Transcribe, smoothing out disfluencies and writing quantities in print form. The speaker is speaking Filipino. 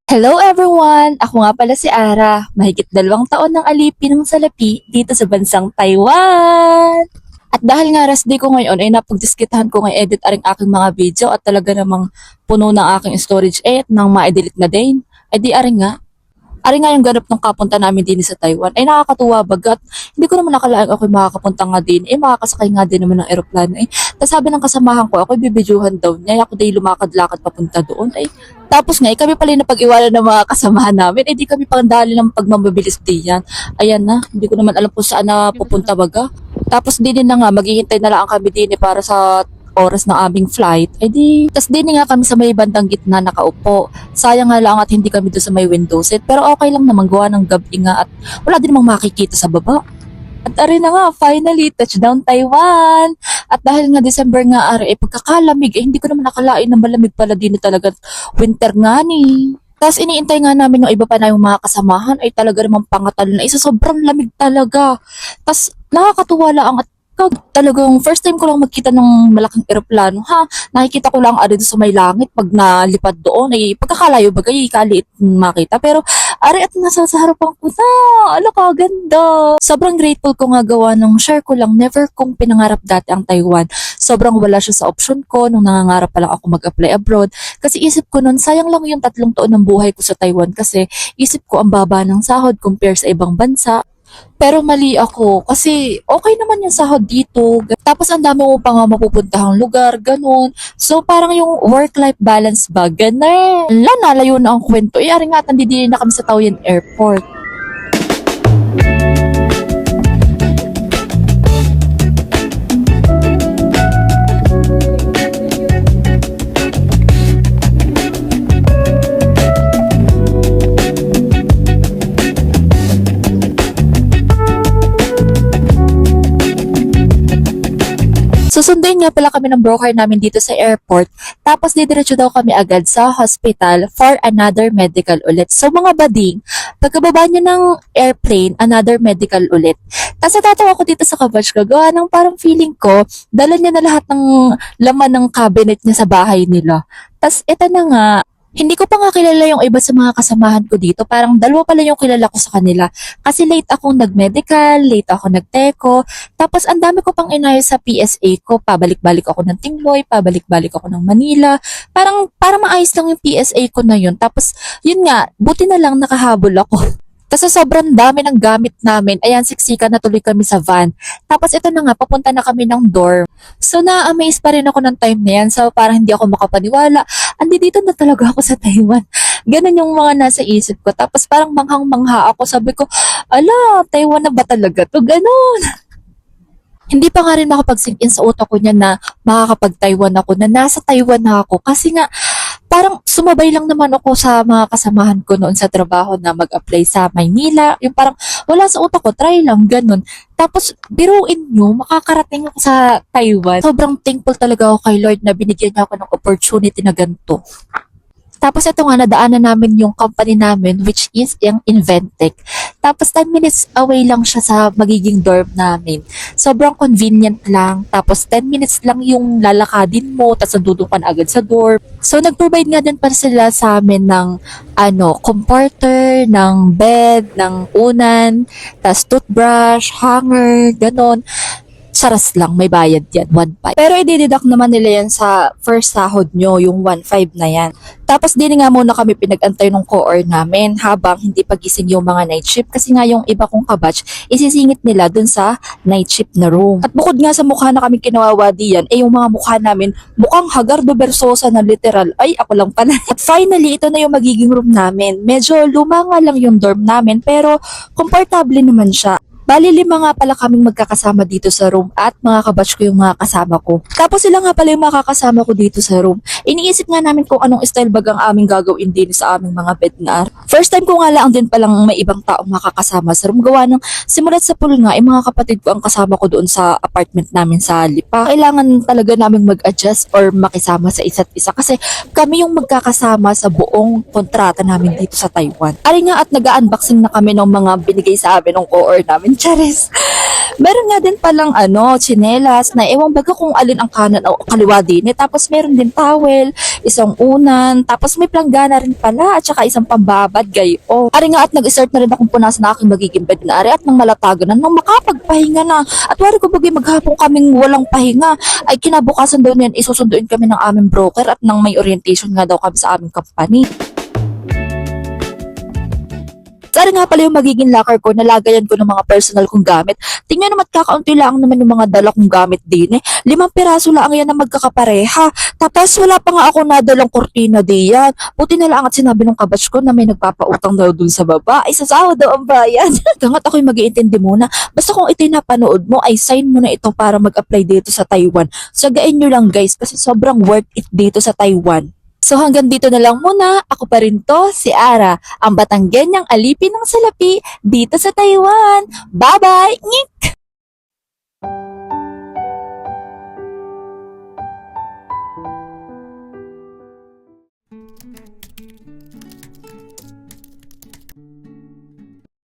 Hello everyone! Ako nga pala si Ara, mahigit 2 taon ng alipin ng salapi dito sa bansang Taiwan. At dahil nga rest day ko ngayon ay napagdiskitahan ko ngayon edit aring aking mga video at talaga namang puno ng aking storage nang ma-delete na din. Ay di aring nga yung ganap ng kapunta namin din sa Taiwan ay nakakatuwa bagat. Hindi ko naman nakalaang ako makakapunta nga din. Makakasakay nga din naman ng eroplano. Tapos sabi ng kasamahan ko, ako bibidyohan daw niya. Ako day lumakad-lakad papunta doon. Tapos nga, kami pala yung napag-iwanan ng mga kasamahan namin. Di kami pangdali ng pagmamabilis diyan. Ayan na, hindi ko naman alam kung saan na pupunta baga. Tapos din na nga, maghihintay na lang kami din para sa oras ng aming flight, tas din nga kami sa may bandang gitna nakaupo. Sayang nga lang at hindi kami doon sa may window seat, pero okay lang naman gawa ng gabi nga at wala din namang makikita sa baba. At ari na nga, finally, touchdown Taiwan! At dahil nga December nga ari, pagkakalamig, hindi ko naman nakalain na malamig pala din talaga winter nga ni. Tapos iniintay nga namin yung iba pa na yung mga kasamahan ay talaga namang pangatalo na isa, sobrang lamig talaga. Tapos nakakatuwa lang at talagang first time ko lang magkita ng malaking eroplano ha. Nakikita ko lang ari sa may langit pag nalipad doon ay pagkakalayo bagay kaliit makita pero ari at nasa sa harapan ko na ala kaganda. Sobrang grateful ko nga gawa ng share ko lang never kong pinangarap dati ang Taiwan. Sobrang wala siya sa option ko nung nangangarap pa lang ako mag-apply abroad kasi isip ko nun sayang lang yung 3 taon ng buhay ko sa Taiwan kasi isip ko ang baba ng sahod compare sa ibang bansa. Pero mali ako kasi okay naman yung sahod dito. Tapos ang dami mo pa nga mapupuntahang lugar, ganun. So parang yung work-life balance ba, ganun. Nalayo na ang kwento. Ari nga, tandidi na kami sa Taoyuan Airport. Susunduin nga pala kami ng broker namin dito sa airport. Tapos didiretso daw kami agad sa hospital for another medical ulit. So mga bading, pagkababa nyo ng airplane, another medical ulit. Tapos natatawa ko dito sa kabatch ko, gawa ng parang feeling ko, dala niya na lahat ng laman ng cabinet niya sa bahay nila. Tapos ito na nga, hindi ko pa nga kilala yung iba sa mga kasamahan ko dito. Parang 2 pala yung kilala ko sa kanila. Kasi late akong nag-medical, late ako nag-teco. Tapos ang dami ko pang inayos sa PSA ko. Pabalik-balik ako ng Tingloy, pabalik-balik ako ng Manila. Parang para maayos lang yung PSA ko na yun. Tapos yun nga, buti na lang nakahabol ako. Kasi sobrang dami ng gamit namin. Ayan, siksikan na tuloy kami sa van. Tapos ito na nga, papunta na kami ng dorm. So na-amaze pa rin ako ng time na yan. So parang hindi ako makapaniwala. Dito na talaga ako sa Taiwan. Ganun yung mga nasa isip ko. Tapos parang manghang-mangha ako. Sabi ko, ala, Taiwan na ba talaga to? Ganun. Hindi pa nga rin makapag-sink in sa utak ko niya na makakapag-Taiwan ako, na nasa Taiwan na ako. Kasi nga, parang sumabay lang naman ako sa mga kasamahan ko noon sa trabaho na mag-apply sa Maynila. Yung parang wala sa utak ko, try lang, ganun. Tapos, biruin nyo, makakarating ako sa Taiwan. Sobrang thankful talaga ako kay Lord na binigyan niya ako ng opportunity na ganito. Tapos ito nga, nadaanan namin yung company namin which is yung Inventec. Tapos 10 minutes away lang siya sa magiging dorm namin. Sobrang convenient lang. Tapos 10 minutes lang yung lalakadin mo, tapos nandun ka na agad sa dorm. So nag-provide nga din pa sila sa amin ng comforter, ng bed, ng unan, tapos toothbrush, hanger, ganon. Saras lang, may bayad yan, 1.5. Pero i-deduct naman nila yan sa first sahod nyo, yung 1.5 na yan. Tapos din nga muna kami pinag-antay ng co-or namin habang hindi pagising yung mga night shift kasi nga yung iba kong kabatch, isisingit nila dun sa night shift na room. At bukod nga sa mukha na kami kinawawadi yan, yung mga mukha namin mukhang Hagardo Versosa na literal. Ay, ako lang pala. At finally, ito na yung magiging room namin. Medyo luma nga lang yung dorm namin pero komportable naman siya. Bali 5 nga pala kaming magkakasama dito sa room at mga kabatch ko yung mga kasama ko. Tapos sila nga pala yung makakasama ko dito sa room. Iniisip nga namin kung anong style bag ang aming gagawin din sa aming mga bed na. First time ko nga lang din palang may ibang taong makakasama sa room. Gawa ng simulat sa pool nga, mga kapatid ko ang kasama ko doon sa apartment namin sa Lipa. Kailangan talaga naming mag-adjust or makisama sa isa't isa kasi kami yung magkakasama sa buong kontrata namin dito sa Taiwan. Ari nga at nag-unboxing na kami ng mga binigay sa amin ng co-or namin. Charis. Meron nga din palang tsinelas na ewan baga kung alin ang kanan o kaliwa din. Tapos meron din towel, isang unan, tapos may planggana rin pala at saka isang pambabad gayo. Ari nga at nag-start na rin akong punasan na aking magiging bed na ari at nang malatago na nang makapagpahinga na. At wari ko bagay maghapon kaming walang pahinga ay kinabukasan daw niyan isusunduin kami ng aming broker at nang may orientation nga daw kami sa aming company. Sari nga pala yung magiging locker ko, nalagayan ko ng mga personal kong gamit. Tingnan naman kakaunti lang naman yung mga dala kong gamit din 5 piraso lang yan na magkakapareha. Tapos wala pa nga ako nadalang kortina diyan. Buti na lang at sinabi ng kabatch ko na may nagpapautang daw dun sa baba. Ay sasawa daw ang bayan. Gangat ako'y mag-iintindi muna. Basta kung ito'y napanood mo, ay sign mo na ito para mag-apply dito sa Taiwan. Sagain nyo lang guys kasi sobrang worth it dito sa Taiwan. So hanggang dito na lang muna, ako pa rin to, si Ara, ang Batanggenyang alipin ng salapi dito sa Taiwan. Bye-bye! Ngik!